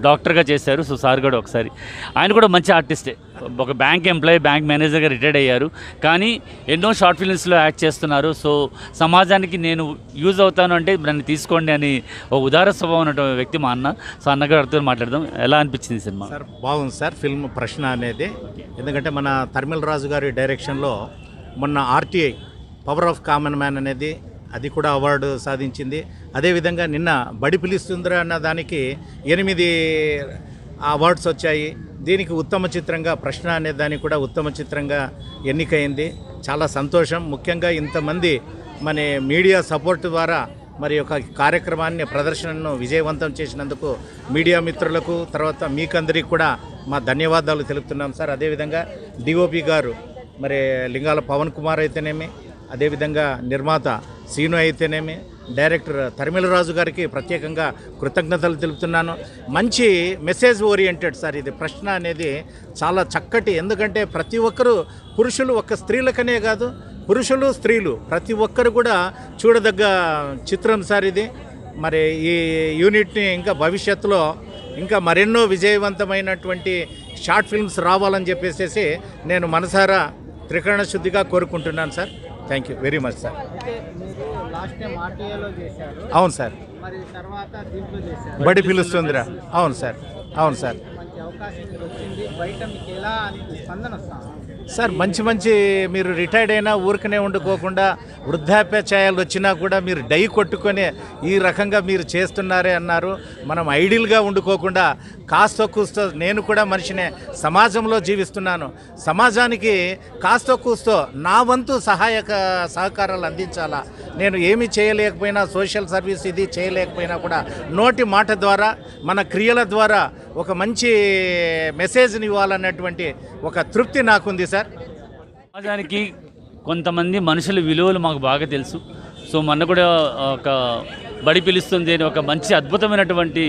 డాక్టర్గా చేశారు. సో సార్ కూడా ఒకసారి ఆయన కూడా మంచి ఆర్టిస్టే, ఒక బ్యాంక్ ఎంప్లాయీ, బ్యాంక్ మేనేజర్గా రిటైర్డ్ అయ్యారు. కానీ ఎన్నో షార్ట్ ఫిల్మ్స్లో యాక్ట్ చేస్తున్నారు. సో సమాజానికి నేను యూజ్ అవుతాను అంటే నన్ను తీసుకోండి అని ఒక ఉదార స్వభావం ఉన్నటువంటి వ్యక్తి మా అన్న. సో అన్నగారితో మాట్లాడదాం. ఎలా అనిపించింది సినిమా? సార్ బాగుంది సార్ ఫిల్మ్ ప్రశ్న అనేది. ఎందుకంటే మన తరిమెల రాజు గారి డైరెక్షన్లో మొన్న RTI power of common man అనేది అది కూడా అవార్డు సాధించింది. అదేవిధంగా నిన్న బడి పిలుస్తుందిరా అన్న దానికి 8 అవార్డ్స్ వచ్చాయి. దీనికి ఉత్తమ చిత్రంగా ప్రశ్న అనే దానికి కూడా ఉత్తమ చిత్రంగా ఎన్నికైంది. చాలా సంతోషం. ముఖ్యంగా ఇంతమంది మన మీడియా సపోర్ట్ ద్వారా మరి ఒక కార్యక్రమాన్ని, ప్రదర్శనను విజయవంతం చేసినందుకు మీడియా మిత్రులకు, తర్వాత మీకందరికీ కూడా మా ధన్యవాదాలు తెలుపుతున్నాం సార్. అదేవిధంగా డిఓపి గారు మరి లింగాల పవన్ కుమార్ అయితేనేమి, అదేవిధంగా నిర్మాత సీను అయితేనేమి, డైరెక్టర్ తరిమెల రాజు గారికి ప్రత్యేకంగా కృతజ్ఞతలు తెలుపుతున్నాను. మంచి మెసేజ్ ఓరియంటెడ్ సార్ ఇది ప్రశ్న అనేది చాలా చక్కటి. ఎందుకంటే ప్రతి ఒక్కరూ పురుషులు, ఒక్క స్త్రీలకనే కాదు, పురుషులు స్త్రీలు ప్రతి ఒక్కరు కూడా చూడదగ్గ చిత్రం సార్ ఇది. మరి ఈ యూనిట్ని ఇంకా భవిష్యత్తులో ఇంకా మరెన్నో విజయవంతమైనటువంటి షార్ట్ ఫిల్మ్స్ రావాలని చెప్పేసి నేను మనసారా త్రికరణ శుద్ధిగా కోరుకుంటున్నాను sir. Thank you very much sir. అవును సార్, బడి పిలుస్తుందిరా. అవును సార్, అవును సార్. సార్ మంచి మీరు రిటైర్డ్ అయినా ఊరికనే ఉండుకోకుండా వృద్ధాప్య ఛాయలు వచ్చినా కూడా మీరు డై కొట్టుకొని ఈ రకంగా మీరు చేస్తున్నారే అన్నారు. మనం ఐడియల్గా ఉండుకోకుండా కాస్త కూస్తో, నేను కూడా మనిషినే, సమాజంలో జీవిస్తున్నాను, సమాజానికి కాస్త కూస్తో నా వంతు సహకారాలు అందించాలా. నేను ఏమి చేయలేకపోయినా, సోషల్ సర్వీస్ ఇది చేయలేకపోయినా కూడా నోటి మాట ద్వారా, మన క్రియల ద్వారా ఒక మంచి మెసేజ్ని ఇవ్వాలన్నటువంటి ఒక తృప్తి నాకుంది సార్. సమాజానికి కొంతమంది మనుషుల విలువలు మాకు బాగా తెలుసు. సో మొన్న కూడా ఒక బడి పిలుస్తుంది అని ఒక మంచి అద్భుతమైనటువంటి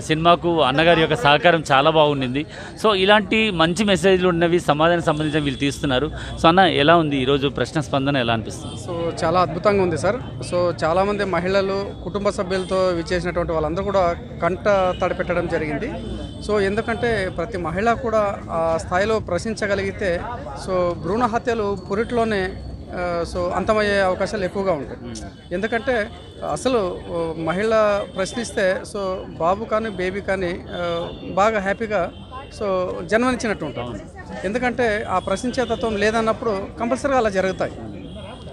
సినిమాకు అన్నగారి యొక్క సహకారం చాలా బాగుండింది. సో ఇలాంటి మంచి మెసేజ్లు ఉన్నవి సమాజానికి సంబంధించిన వీళ్ళు తీస్తున్నారు. సో అన్న ఎలా ఉంది ఈరోజు ప్రశ్న స్పందన ఎలా అనిపిస్తుంది? సో చాలా అద్భుతంగా ఉంది సార్. సో చాలామంది మహిళలు, కుటుంబ సభ్యులతో విచ్చేసినటువంటి వాళ్ళందరూ కూడా కంట తడిపెట్టడం జరిగింది. సో ఎందుకంటే ప్రతి మహిళ కూడా ఆ స్థాయిలో ప్రశ్నించగలిగితే సో భ్రూణ హత్యలు పురిట్లోనే సో అంతమయ్యే అవకాశాలు ఎక్కువగా ఉంటాయి. ఎందుకంటే అసలు మహిళ ప్రశ్నిస్తే సో బాబు కానీ బేబీ కానీ బాగా హ్యాపీగా సో జన్మనిచ్చినట్టు ఉంటాం. ఎందుకంటే ఆ ప్రశ్నించే తత్వం లేదన్నప్పుడు కంపల్సరీగా అలా జరుగుతాయి.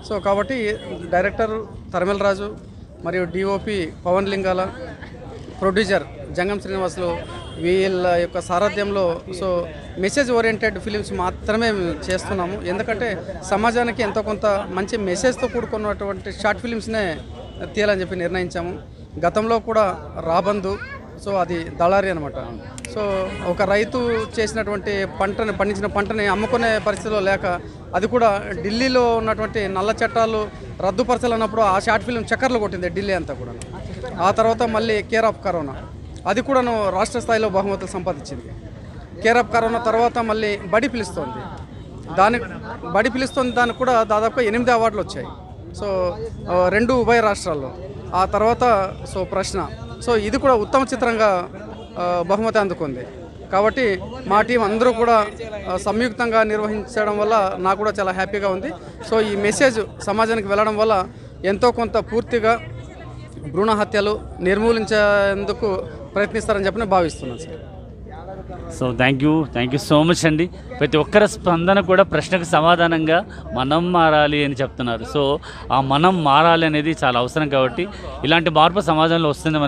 సో కాబట్టి డైరెక్టర్ తరిమెల రాజు మరియు డిఓపి పవన్ లింగాల, ప్రొడ్యూసర్ జంగం శ్రీనివాసులు వీళ్ళ యొక్క సారథ్యంలో సో మెసేజ్ ఓరియంటెడ్ ఫిలిమ్స్ మాత్రమే చేస్తున్నాము. ఎందుకంటే సమాజానికి ఎంతో కొంత మంచి మెసేజ్తో కూడుకున్నటువంటి షార్ట్ ఫిలిమ్స్నే తీయాలని చెప్పి నిర్ణయించాము. గతంలో కూడా రాబందు, సో అది దళారీ అనమాట. సో ఒక రైతు చేసినటువంటి పండించిన పంటని అమ్ముకునే పరిస్థితిలో లేక అది కూడా ఢిల్లీలో ఉన్నటువంటి నల్ల చట్టాలు రద్దుపరచాలన్నప్పుడు ఆ షార్ట్ ఫిల్మ్ చక్కర్లు కొట్టింది ఢిల్లీ అంతా కూడా. ఆ తర్వాత మళ్ళీ కేర్ ఆఫ్ కరోనా, అది కూడాను రాష్ట్ర స్థాయిలో బహుమతులు సంపాదించింది. కేర్ ఆఫ్ కరోనా తర్వాత మళ్ళీ బడి పిలుస్తోంది, దానికి కూడా దాదాపు 8 అవార్డులు వచ్చాయి. సో 2 ఉభయ రాష్ట్రాల్లో. ఆ తర్వాత సో ప్రశ్న, సో ఇది కూడా ఉత్తమ చిత్రంగా బహుమతి అందుకుంది. కాబట్టి మా టీం అందరూ కూడా సంయుక్తంగా నిర్వహించడం వల్ల నాకు కూడా చాలా హ్యాపీగా ఉంది. సో ఈ మెసేజ్ సమాజానికి వెళ్ళడం వల్ల ఎంతో కొంత పూర్తిగా భ్రూణ హత్యలు నిర్మూలించేందుకు ప్రయత్నిస్తారని చెప్పి భావిస్తున్నాను sir. So thank you so much అండి. ప్రతి ఒక్కరి స్పందన కూడా ప్రశ్నకు సమాధానంగా మనం మారాలి అని చెప్తున్నారు. సో ఆ మనం మారాలి అనేది చాలా అవసరం. కాబట్టి ఇలాంటి మార్పు సమాజంలో వస్తుంది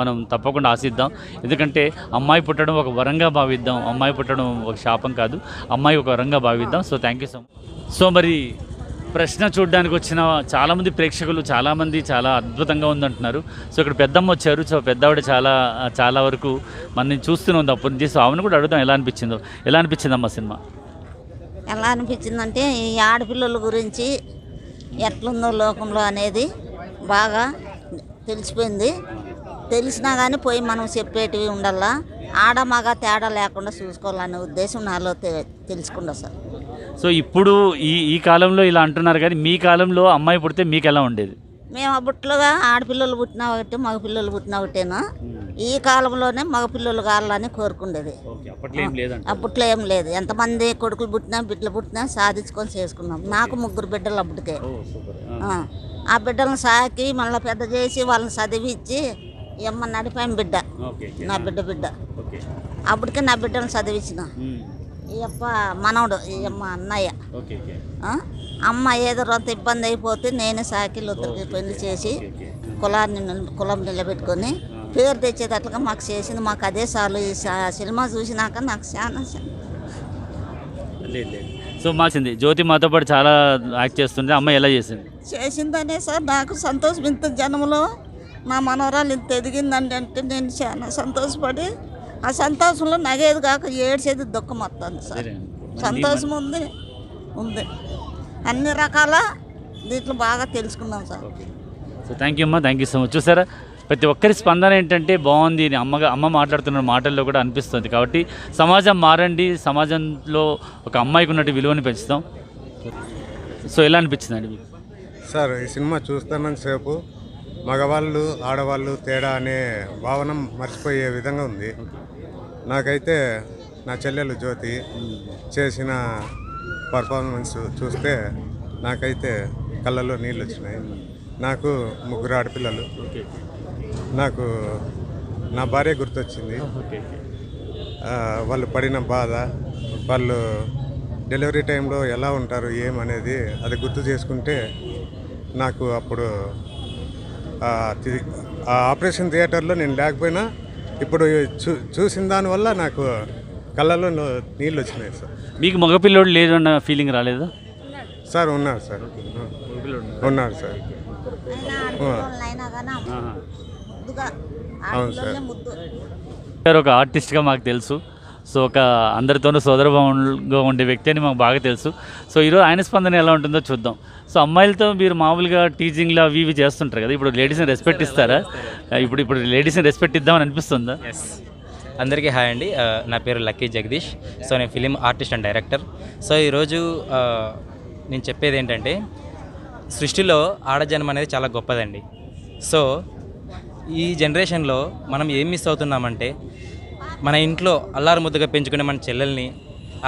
మనం తప్పకుండా ఆశిద్దాం. ఎందుకంటే అమ్మాయి పుట్టడం ఒక వరంగా భావిద్దాం, అమ్మాయి పుట్టడం ఒక శాపం కాదు, అమ్మాయి ఒక వరంగా భావిద్దాం. So thank you so much. So మరి ప్రశ్న చూడడానికి వచ్చిన చాలామంది ప్రేక్షకులు చాలా అద్భుతంగా ఉందంటున్నారు. సో ఇక్కడ పెద్దమ్మ వచ్చారు. సో పెద్దవాడు చాలా వరకు మనని చూస్తూనే ఉంది అప్పటి నుంచి. సో ఆమెను కూడా అడుగుదాం ఎలా అనిపించిందమ్మా సినిమా? ఎలా అనిపించిందంటే ఈ ఆడపిల్లల గురించి ఎట్లుందో లోకంలో అనేది బాగా తెలిసిపోయింది. తెలిసినా కానీ పోయి మనం చెప్పేటివి ఉండాలా, ఆడ మగ తేడా లేకుండా చూసుకోవాలనే ఉద్దేశం నాలో తెలుసుకుంటా సార్. సో ఇప్పుడు ఈ కాలంలో ఇలా అంటున్నారు, కానీ మీ కాలంలో అమ్మాయి పుడితే మీకు ఎలా ఉండేది? మేము అప్పట్లుగా ఆడపిల్లలు పుట్టినా ఒకటి మగపిల్లలు పుట్టినా ఒకటేనా, ఈ కాలంలోనే మగపిల్లలు కావాలని కోరుకుండేది. అప్పట్లో ఏం లేదు. ఎంతమంది కొడుకులు పుట్టినా బిడ్డలు పుట్టినా సాధించుకొని చేసుకున్నాం. నాకు 3 బిడ్డలు అప్పటికే. ఆ బిడ్డలను సాకి మళ్ళీ పెద్ద చేసి వాళ్ళని చదివించి ఎమ్మ నడిపాం బిడ్డ, నా బిడ్డ అప్పటికే నా బిడ్డను చదివించిన. ఈ అప్ప మనవడు, ఈ అమ్మ అన్నయ్య. అమ్మ ఏదో రొంత ఇబ్బంది అయిపోతే నేనే సాకి ఉద్దరికి పెళ్లి చేసి కులం నిలబెట్టుకొని పేరు తెచ్చేటట్లుగా మాకు చేసింది. మాకు అదే చాలు. ఈ సినిమా చూసినాక నాకు చాలా సో మాసింది. జ్యోతి మాతో పాటు చాలా యాక్ట్ చేస్తుంటే అమ్మాయి ఎలా చేసిందనే సార్ నాకు సంతోషం. ఇంత జన్మలో మా మనవరాలు ఇంత ఎదిగిందండి అంటే నేను చాలా సంతోషపడి, ఆ సంతోషంలో నగేది కాక ఏడ్చేది దుఃఖం వస్తుంది సార్. సంతోషం ఉంది అన్ని రకాల దీంట్లో బాగా తెలుసుకున్నాం sir. So thank you so much. చూసారా ప్రతి ఒక్కరి స్పందన ఏంటంటే బాగుంది, అమ్మ మాట్లాడుతున్న మాటల్లో కూడా అనిపిస్తుంది. కాబట్టి సమాజం మారండి, సమాజంలో ఒక అమ్మాయికి ఉన్నట్టు విలువని పెంచుతాం. సో ఎలా అనిపించిందండి మీకు? సార్ ఈ సినిమా చూస్తున్నంతసేపు మగవాళ్ళు ఆడవాళ్ళు తేడా అనే భావన మర్చిపోయే విధంగా ఉంది. నాకైతే నా చెల్లెలు జ్యోతి చేసిన పర్ఫార్మెన్స్ చూస్తే నాకైతే కళ్ళల్లో నీళ్ళు వచ్చినాయి. నాకు 3 ఆడపిల్లలు. నాకు నా భార్య గుర్తొచ్చింది. వాళ్ళు పడిన బాధ, వాళ్ళు డెలివరీ టైంలో ఎలా ఉంటారు ఏమనేది అది గుర్తు చేసుకుంటే నాకు అప్పుడు ఆ ఆపరేషన్ థియేటర్లో నేను లేకపోయినా ఇప్పుడు చూసిన దానివల్ల నాకు కళ్ళలో నీళ్ళు వచ్చినాయి సార్. మీకు మగపిల్లోడు లేదు అన్న ఫీలింగ్ రాలేదా సార్? ఉన్నారు సార్, ఉన్నారు సార్. అవును సార్. ఒక ఆర్టిస్ట్గా మాకు తెలుసు. సో ఒక అందరితోనూ సోదరభావంగా ఉండే వ్యక్తి అని మాకు బాగా తెలుసు. సో ఈరోజు ఆయన స్పందన ఎలా ఉంటుందో చూద్దాం. సో అమ్మాయిలతో మీరు మామూలుగా టీచింగ్లో అవి చేస్తుంటారు కదా, ఇప్పుడు లేడీస్ని రెస్పెక్ట్ ఇస్తారా? ఇప్పుడు లేడీస్ని రెస్పెక్ట్ ఇద్దామని అనిపిస్తుందా? అందరికీ హాయ్ అండి. నా పేరు లక్కీ జగదీష్. సో నేను film artist and director. So ఈరోజు నేను చెప్పేది ఏంటంటే, సృష్టిలో ఆడజన్మ అనేది చాలా గొప్పదండి. సో ఈ జనరేషన్లో మనం ఏం మిస్ అవుతున్నామంటే, మన ఇంట్లో అల్లారు ముద్దుగా పెంచుకునే మన చెల్లెల్ని,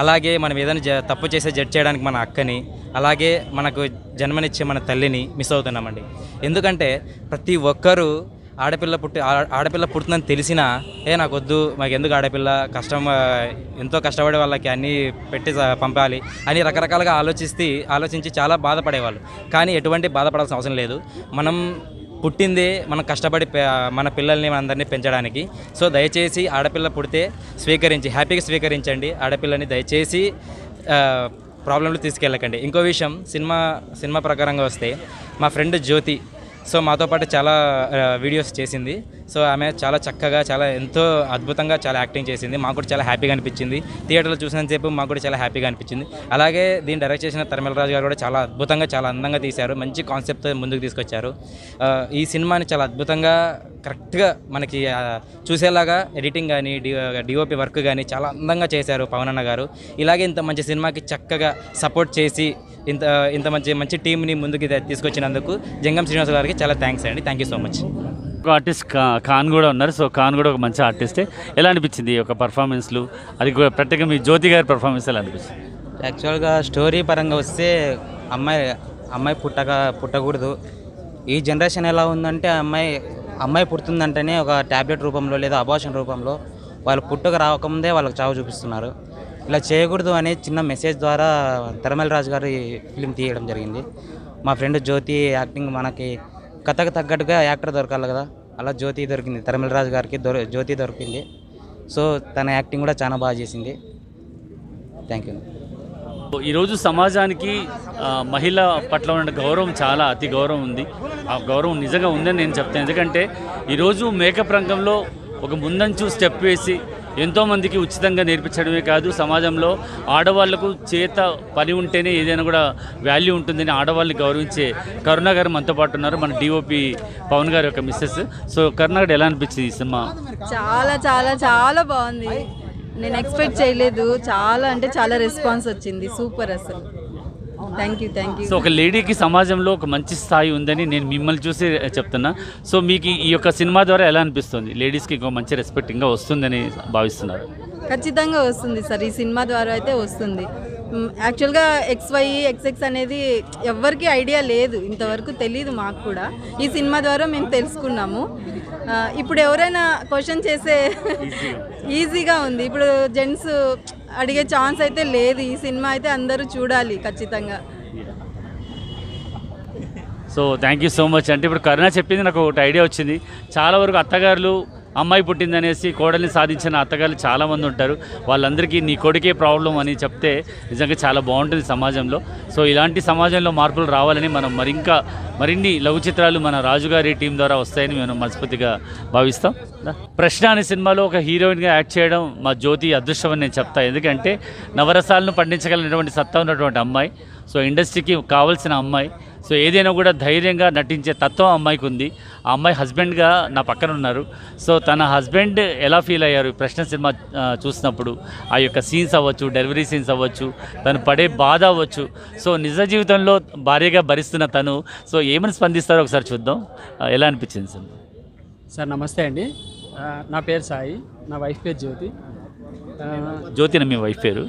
అలాగే మనం ఏదైనా తప్పు చేసే జడ్జ్ చేయడానికి మన అక్కని, అలాగే మనకు జన్మనిచ్చే మన తల్లిని మిస్ అవుతున్నామండి. ఎందుకంటే ప్రతి ఒక్కరూ ఆడపిల్ల పుడుతుందని తెలిసినా నాకు వద్దు, మాకు ఎందుకు ఆడపిల్ల, ఎంతో కష్టపడే వాళ్ళకి అన్నీ పెట్టి పంపాలి అని రకరకాలుగా ఆలోచించి చాలా బాధపడేవాళ్ళు. కానీ ఎటువంటి బాధపడాల్సిన అవసరం లేదు. మనం పుట్టిందే మనం కష్టపడి మన పిల్లల్ని అందరినీ పెంచడానికి. సో దయచేసి ఆడపిల్ల పుడితే హ్యాపీగా స్వీకరించండి. ఆడపిల్లని దయచేసి ప్రాబ్లంలు తీసుకెళ్ళకండి. ఇంకో విషయం, సినిమా ప్రకారంగా వస్తే మా ఫ్రెండ్ జ్యోతి సో మాతో పాటు చాలా వీడియోస్ చేసింది. సో ఆమె చాలా చక్కగా చాలా ఎంతో అద్భుతంగా చాలా యాక్టింగ్ చేసింది. మాకు కూడా చాలా హ్యాపీగా అనిపించింది. థియేటర్లో చూసినంతసేపు మాకు కూడా చాలా హ్యాపీగా అనిపించింది. అలాగే దీన్ని డైరెక్ట్ చేసిన తరిమెల రాజు గారు కూడా చాలా అద్భుతంగా చాలా అందంగా తీశారు. మంచి కాన్సెప్ట్తో ముందుకు తీసుకొచ్చారు. ఈ సినిమాని చాలా అద్భుతంగా కరెక్ట్గా మనకి చూసేలాగా ఎడిటింగ్ కానీ డిఓపి వర్క్ కానీ చాలా అందంగా చేశారు పవన్ అన్న గారు. ఇలాగే ఇంత మంచి సినిమాకి చక్కగా సపోర్ట్ చేసి ఇంత మంచి టీంని ముందుకు తీసుకొచ్చినందుకు జంగం శ్రీనివాస్ గారికి చాలా థ్యాంక్స్ అండి. Thank you so much. ఒక ఆర్టిస్ట్ ఖాన్ కూడా ఉన్నారు. సో ఖాన్ కూడా ఒక మంచి ఆర్టిస్టే. ఎలా అనిపించింది ఒక పర్ఫార్మెన్స్లు, అది ప్రత్యేకంగా మీ జ్యోతి గారి పర్ఫార్మెన్స్ ఎలా అనిపించింది? యాక్చువల్గా స్టోరీ పరంగా వస్తే అమ్మాయి పుట్టకూడదు. ఈ జనరేషన్ ఎలా ఉందంటే అమ్మాయి పుడుతుందంటేనే ఒక ట్యాబ్లెట్ రూపంలో లేదా అబార్షన్ రూపంలో వాళ్ళు పుట్టుక రాకముందే వాళ్ళకి చావు చూపిస్తున్నారు. ఇలా చేయకూడదు అనే చిన్న మెసేజ్ ద్వారా తరిమెల రాజు గారు ఈ ఫిలిం తీయడం జరిగింది. మా ఫ్రెండ్ జ్యోతి యాక్టింగ్ మనకి కథకు తగ్గట్టుగా యాక్టర్ దొరకాలి కదా, అలా జ్యోతి దొరికింది. తరిమెల రాజు గారికి జ్యోతి దొరికింది. సో తన యాక్టింగ్ కూడా చాలా బాగా చేసింది. Thank you. ఈరోజు సమాజానికి మహిళ పట్ల ఉన్న గౌరవం చాలా అతి గౌరవం ఉంది. ఆ గౌరవం నిజంగా ఉందని నేను చెప్తాను. ఎందుకంటే ఈరోజు మేకప్ రంగంలో ఒక ముందంచు స్టెప్ వేసి ఎంతోమందికి ఉచితంగా నేర్పించడమే కాదు, సమాజంలో ఆడవాళ్లకు చేత పని ఉంటేనే ఏదైనా కూడా వాల్యూ ఉంటుందని ఆడవాళ్ళని గౌరవించే కరుణ గారు మనతో పాటు ఉన్నారు. మన డిఓపి పవన్ గారి యొక్క మిస్సెస్. సో కరుణ గారు ఎలా అనిపించింది ఈ సినిమా? చాలా చాలా చాలా బాగుంది. నేను ఎక్స్పెక్ట్ చేయలేదు. చాలా అంటే చాలా రెస్పాన్స్ వచ్చింది. సూపర్ అసలు. Thank you. సో ఒక లేడీకి సమాజంలో ఒక మంచి స్థాయి ఉందని నేను మిమ్మల్ని చూసి చెప్తున్నా. సో మీకు ఈ యొక్క సినిమా ద్వారా ఎలా అనిపిస్తుంది? లేడీస్కి ఇంకో మంచి రెస్పెక్ట్ ఇంకా వస్తుందని భావిస్తున్నారు? ఖచ్చితంగా వస్తుంది సార్. ఈ సినిమా ద్వారా అయితే వస్తుంది. యాక్చువల్గా XY XX అనేది ఎవ్వరికీ ఐడియా లేదు, ఇంతవరకు తెలియదు మాకు కూడా. ఈ సినిమా ద్వారా మేము తెలుసుకున్నాము. ఇప్పుడు ఎవరైనా క్వశ్చన్ చేసే ఈజీగా ఉంది. ఇప్పుడు జెంట్స్ అడిగే ఛాన్స్ అయితే లేదు. ఈ సినిమా అయితే అందరూ చూడాలి ఖచ్చితంగా. So thank you so much. అంటే ఇప్పుడు కరుణ చెప్పింది నాకు ఒకటి ఐడియా వచ్చింది. చాలా వరకు అత్తగారులు అమ్మాయి పుట్టిందనేసి కోడల్ని సాధించిన అత్తగారులు చాలామంది ఉంటారు. వాళ్ళందరికీ నీ కొడుకే ప్రాబ్లం అని చెప్తే నిజంగా చాలా బాగుంటుంది సమాజంలో. సో ఇలాంటి సమాజంలో మార్పులు రావాలని మనం మరిన్ని లఘు చిత్రాలు మన రాజుగారి టీం ద్వారా వస్తాయని మేము మనస్ఫూర్తిగా భావిస్తాం. ప్రశ్న అనే సినిమాలో ఒక హీరోయిన్గా యాక్ట్ చేయడం మా జ్యోతి అదృష్టం అని నేను చెప్తాను. ఎందుకంటే నవరసాలను పండించగలిగినటువంటి సత్తా ఉన్నటువంటి అమ్మాయి. సో ఇండస్ట్రీకి కావాల్సిన అమ్మాయి. సో ఏదైనా కూడా ధైర్యంగా నటించే తత్వం అమ్మాయికి ఉంది. ఆ అమ్మాయి హస్బెండ్గా నా పక్కన ఉన్నారు. సో తన హస్బెండ్ ఎలా ఫీల్ అయ్యారు ప్రశ్న సినిమా చూసినప్పుడు? ఆ యొక్క సీన్స్ అవ్వచ్చు, డెలివరీ సీన్స్ అవ్వచ్చు, తను పడే బాధ అవ్వచ్చు. సో నిజ జీవితంలో భార్యగా భరిస్తున్న తను సో ఏమని స్పందిస్తారో ఒకసారి చూద్దాం. ఎలా అనిపించింది సార్? సార్ నమస్తే అండి. నా పేరు సాయి, నా వైఫ్ పేరు జ్యోతి. జ్యోతిన మీ వైఫ్ పేరు?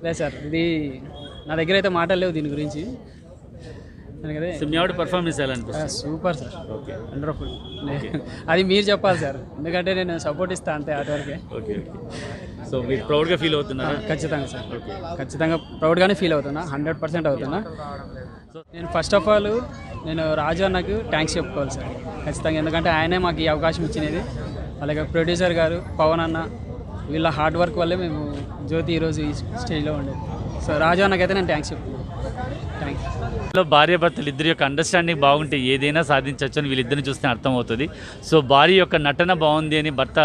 లేదు సార్, ఇది నా దగ్గర అయితే మాటలు లేవు దీని గురించి. పర్ఫార్మెన్స్ ఎలా అనిపిస్తుంది? Super sir. Okay, wonderful. అది మీరు చెప్పాలి సార్, ఎందుకంటే నేను సపోర్ట్ ఇస్తాను అంతే ఆటవరకే. ఓకే. సో మీరు ప్రౌడ్గా ఫీల్ అవుతున్నారు? ఖచ్చితంగా సార్, ఖచ్చితంగా ప్రౌడ్గానే ఫీల్ అవుతున్నా, 100% అవుతున్నా. నేను ఫస్ట్ ఆఫ్ ఆల్ రాజు అన్నకు థ్యాంక్స్ చెప్పుకోవాలి సార్ ఖచ్చితంగా. ఎందుకంటే ఆయనే మాకు ఈ అవకాశం ఇచ్చినది. అలాగే ప్రొడ్యూసర్ గారు పవన్ అన్న, వీళ్ళ హార్డ్ వర్క్ వల్లే మేము జ్యోతి ఈరోజు ఈ స్టేజ్లో ఉండేది. సో రాజు అన్నకైతే నేను థ్యాంక్స్ చెప్తున్నాను. Thank you. భార్యాభర్తలు ఇద్దరి యొక్క అండర్స్టాండింగ్ బాగుంటే ఏదైనా సాధించవచ్చు అని వీళ్ళిద్దరిని చూస్తే అర్థమవుతుంది. సో భార్య యొక్క నటన బాగుంది అని భర్త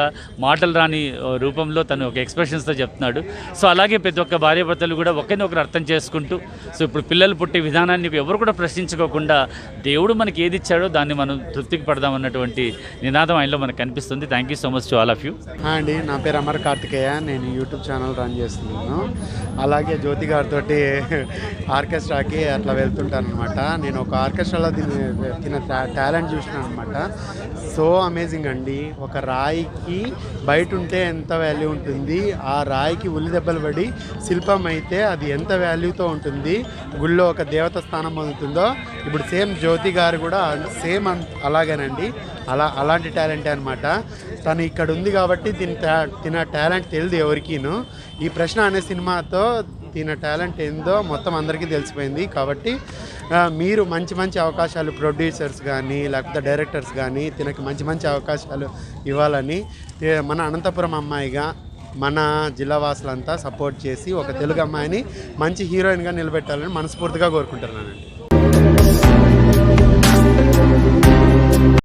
మాటలు రాని రూపంలో తను ఒక ఎక్స్ప్రెషన్స్తో చెప్తున్నాడు. సో అలాగే ప్రతి ఒక్క భార్యాభర్తలు కూడా ఒకరినొకరు అర్థం చేసుకుంటూ సో ఇప్పుడు పిల్లలు పుట్టే విధానాన్ని ఎవరు కూడా ప్రశ్నించుకోకుండా దేవుడు మనకి ఏది ఇచ్చాడో దాన్ని మనం తృప్తికి పడదామన్నటువంటి నినాదం ఆయనలో మనకు కనిపిస్తుంది. Thank you so much to all of you. అండి, నా పేరు అమర్ కార్తికేయ. నేను యూట్యూబ్ ఛానల్ రన్ చేస్తున్నాను. అలాగే జ్యోతి గారితో ఆర్కెస్ట్రాకి అట్లా వెళ్తుంటాను అనమాట. నేను ఒక ఆర్కెస్ట్రాలో తిన టాలెంట్ చూసినాను అనమాట. సో అమేజింగ్ అండి. ఒక రాయికి బయట ఉంటే ఎంత వాల్యూ ఉంటుంది, ఆ రాయికి ఉల్లి దెబ్బలు పడి శిల్పం అయితే అది ఎంత వాల్యూతో ఉంటుంది, గుళ్ళో ఒక దేవత స్థానం పొందుతుందో ఇప్పుడు సేమ్ జ్యోతి గారు కూడా సేమ్ అలాగేనండి. అలాంటి టాలెంటే అనమాట. తను ఇక్కడ ఉంది కాబట్టి తిన టాలెంట్ తెలియదు ఎవరికీను. ఈ ప్రశ్న అనే సినిమాతో తిన టాలెంట్ ఏందో మొత్తం అందరికీ తెలిసిపోయింది. కాబట్టి మీరు మంచి అవకాశాలు ప్రొడ్యూసర్స్ కానీ లేకపోతే డైరెక్టర్స్ కానీ తినకి మంచి అవకాశాలు ఇవ్వాలని మన అనంతపురం అమ్మాయిగా మన జిల్లా వాసులంతా సపోర్ట్ చేసి ఒక తెలుగు అమ్మాయిని మంచి హీరోయిన్గా నిలబెట్టాలని మనస్ఫూర్తిగా కోరుకుంటున్నానండి.